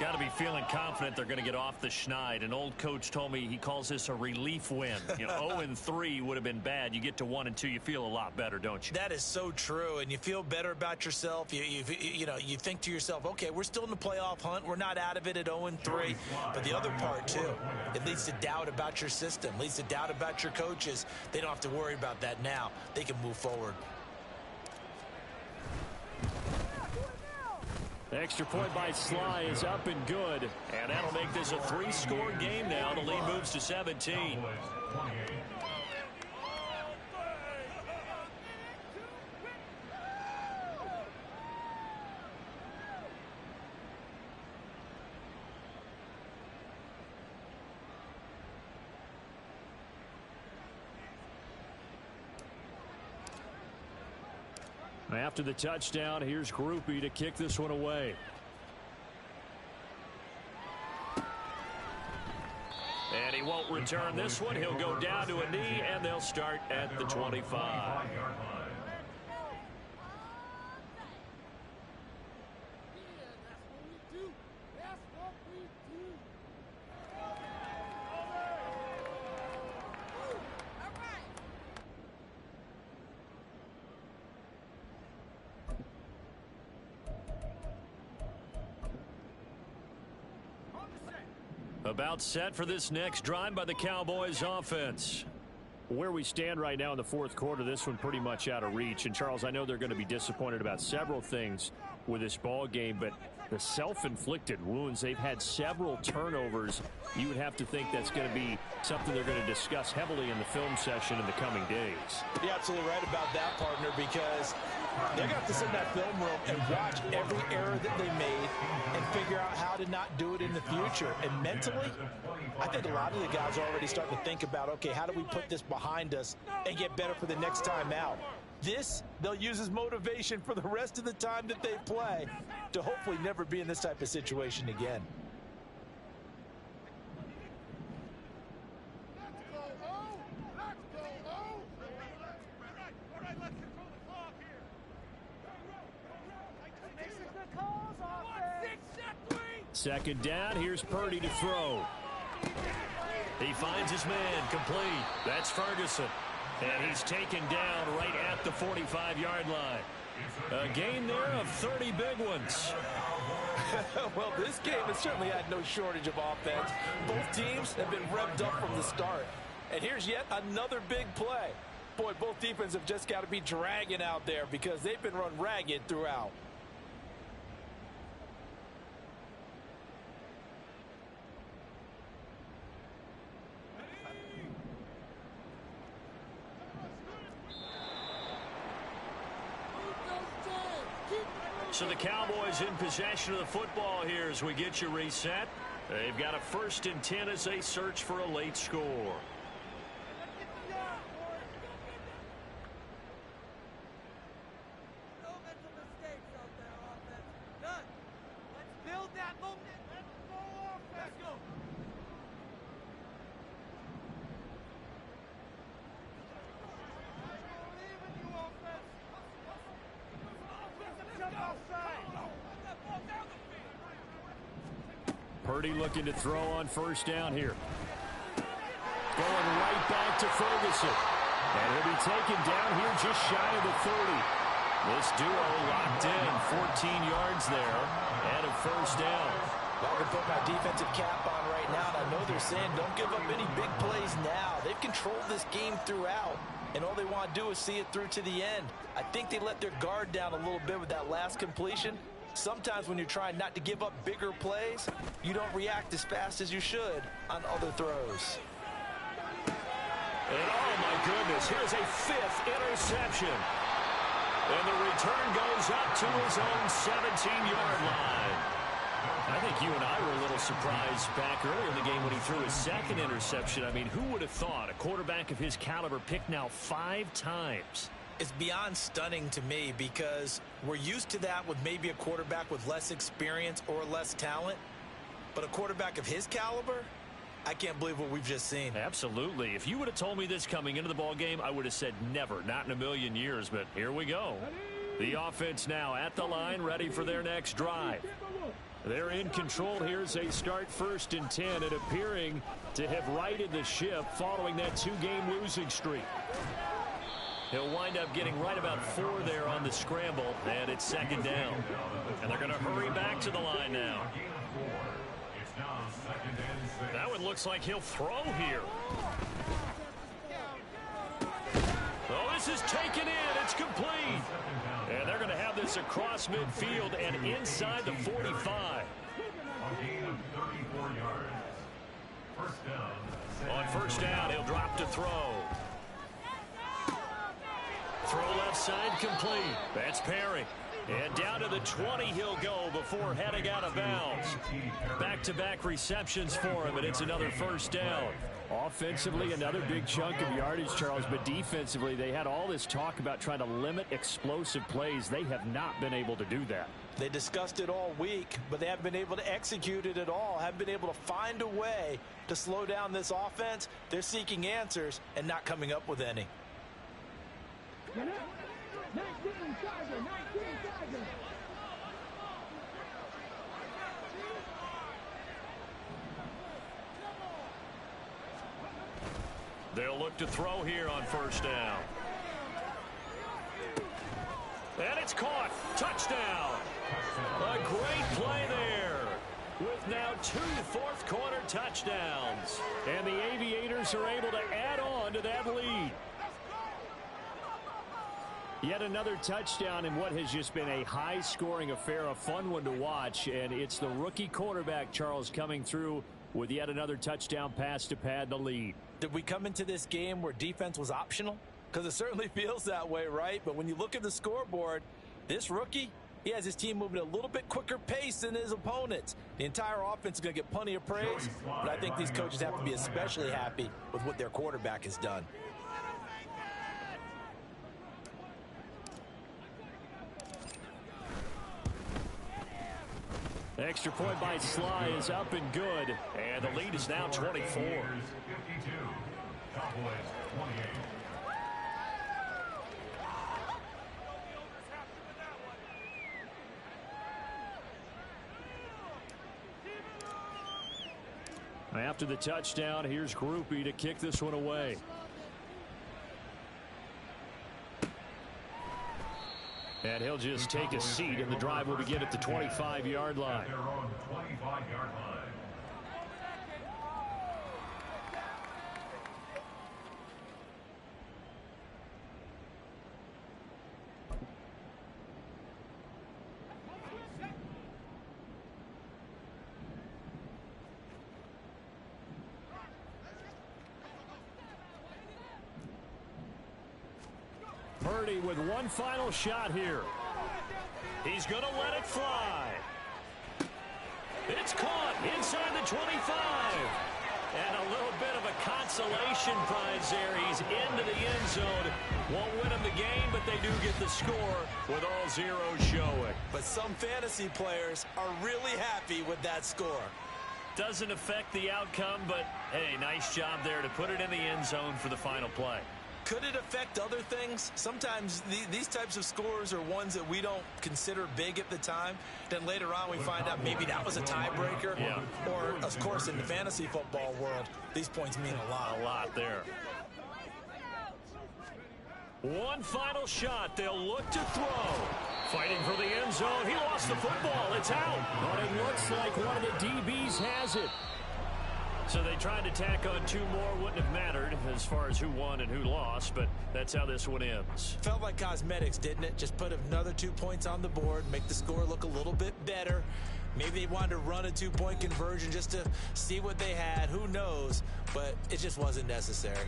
Got to be feeling confident they're going to get off the schneid. An old coach told me he calls this a relief win. 0-3 would have been bad. You get to 1-2, you feel a lot better, don't you? That is so true, and you feel better about yourself. You think to yourself, okay, we're still in the playoff hunt. We're not out of it at 0-3. But the other part, too, it leads to doubt about your system, leads to doubt about your coaches. They don't have to worry about that now. They can move forward. The extra point by Sly is up and good. And that'll make this a 3-score game now. The lead moves to 17. After the touchdown, here's Grupe to kick this one away. And he won't return this one. He'll go down to a knee, and they'll start at the 25. About set for this next drive by the Cowboys offense. Where we stand right now in the fourth quarter, this one pretty much out of reach. And Charles, I know they're going to be disappointed about several things with this ball game, but the self-inflicted wounds, they've had several turnovers. You would have to think that's going to be something they're going to discuss heavily in the film session in the coming days. You're absolutely right about that, partner, because they're going to have to sit in that film room and watch every error that they made and figure out how to not do it in the future. And mentally, I think a lot of the guys are already starting to think about, okay, how do we put this behind us and get better for the next time out? This, they'll use as motivation for the rest of the time that they play to hopefully never be in this type of situation again. Second down, here's Purdy to throw. He finds his man, complete. That's Ferguson. And he's taken down right at the 45-yard line. A gain there of 30 big ones. Well, this game has certainly had no shortage of offense. Both teams have been revved up from the start. And here's yet another big play. Boy, both defenses have just got to be dragging out there because they've been run ragged throughout. So the Cowboys in possession of the football here as we get you reset. They've got a 1st and 10 as they search for a late score. Purdy looking to throw on 1st down here. Going right back to Ferguson. And he'll be taken down here just shy of the 30. This duo locked in, 14 yards there, and a 1st down. Well, we put my defensive cap on right now, and I know they're saying don't give up any big plays now. They've controlled this game throughout, and all they want to do is see it through to the end. I think they let their guard down a little bit with that last completion. Sometimes when you're trying not to give up bigger plays, you don't react as fast as you should on other throws. And oh my goodness, here's a 5th interception. And the return goes up to his own 17-yard line. I think you and I were a little surprised back earlier in the game when he threw his 2nd interception. I mean, who would have thought a quarterback of his caliber picked now 5 times? It's beyond stunning to me because we're used to that with maybe a quarterback with less experience or less talent. But a quarterback of his caliber, I can't believe what we've just seen. Absolutely. If you would have told me this coming into the ball game, I would have said never, not in a million years. But here we go. The offense now at the line, ready for their next drive. They're in control here as they start 1st and 10 and appearing to have righted the ship following that 2-game losing streak. He'll wind up getting right about 4 there on the scramble, and it's 2nd down. And they're going to hurry back to the line now. That one looks like he'll throw here. Oh, this is taken in. It's complete. And they're going to have this across midfield and inside the 45. A gain of 34 yards. First down. On 1st down, he'll drop to throw. Throw left side complete. That's Perry. And down to the 20 he'll go before heading out of bounds. Back-to-back receptions for him, and it's another 1st down. Offensively, another big chunk of yardage, Charles, but defensively, they had all this talk about trying to limit explosive plays. They have not been able to do that. They discussed it all week, but they haven't been able to execute it at all, haven't been able to find a way to slow down this offense. They're seeking answers and not coming up with any. They'll look to throw here on 1st down. And it's caught. Touchdown. A great play there with now 2 fourth-quarter touchdowns. And the Aviators are able to add on to that lead. Yet another touchdown in what has just been a high-scoring affair, a fun one to watch. And it's the rookie quarterback, Charles, coming through with yet another touchdown pass to pad the lead. Did we come into this game where defense was optional? Because it certainly feels that way, right? But when you look at the scoreboard, this rookie, he has his team moving at a little bit quicker pace than his opponents. The entire offense is going to get plenty of praise, but I think these coaches have to be especially happy with what their quarterback has done. Extra point by Sly is up and good, and the lead is now 24. 52, Cowboys 28. After the touchdown, here's Grupe to kick this one away. And he'll just take a seat, and the drive will begin at the 25-yard line. Their own 25-yard line. Purdy with one final shot here. He's going to let it fly. It's caught inside the 25. And a little bit of a consolation prize there. He's into the end zone. Won't win him the game, but they do get the score with all zeros showing. But some fantasy players are really happy with that score. Doesn't affect the outcome, but hey, nice job there to put it in the end zone for the final play. Could it affect other things? Sometimes these types of scores are ones that we don't consider big at the time. Then later on we find out maybe that was a tiebreaker. Yeah. Or, of course, in the fantasy football world, these points mean a lot. A lot there. One final shot. They'll look to throw. Fighting for the end zone. He lost the football. It's out. But it looks like one of the DBs has it. So they tried to tack on 2 more. Wouldn't have mattered as far as who won and who lost, but that's how this one ends. Felt like cosmetics, didn't it? Just put another 2 points on the board, make the score look a little bit better. Maybe they wanted to run a 2-point conversion just to see what they had. Who knows? But it just wasn't necessary.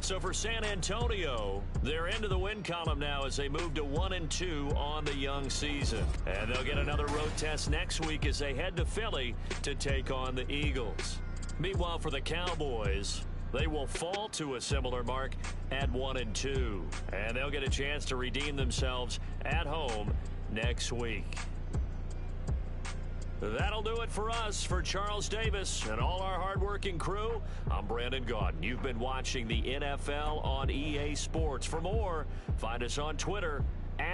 So for San Antonio, they're into the win column now as they move to 1-2 on the young season. And they'll get another road test next week as they head to Philly to take on the Eagles. Meanwhile, for the Cowboys, they will fall to a similar mark at 1-2. And they'll get a chance to redeem themselves at home next week. That'll do it for us. For Charles Davis and all our hardworking crew, I'm Brandon Gaudin. You've been watching the NFL on EA Sports. For more, find us on Twitter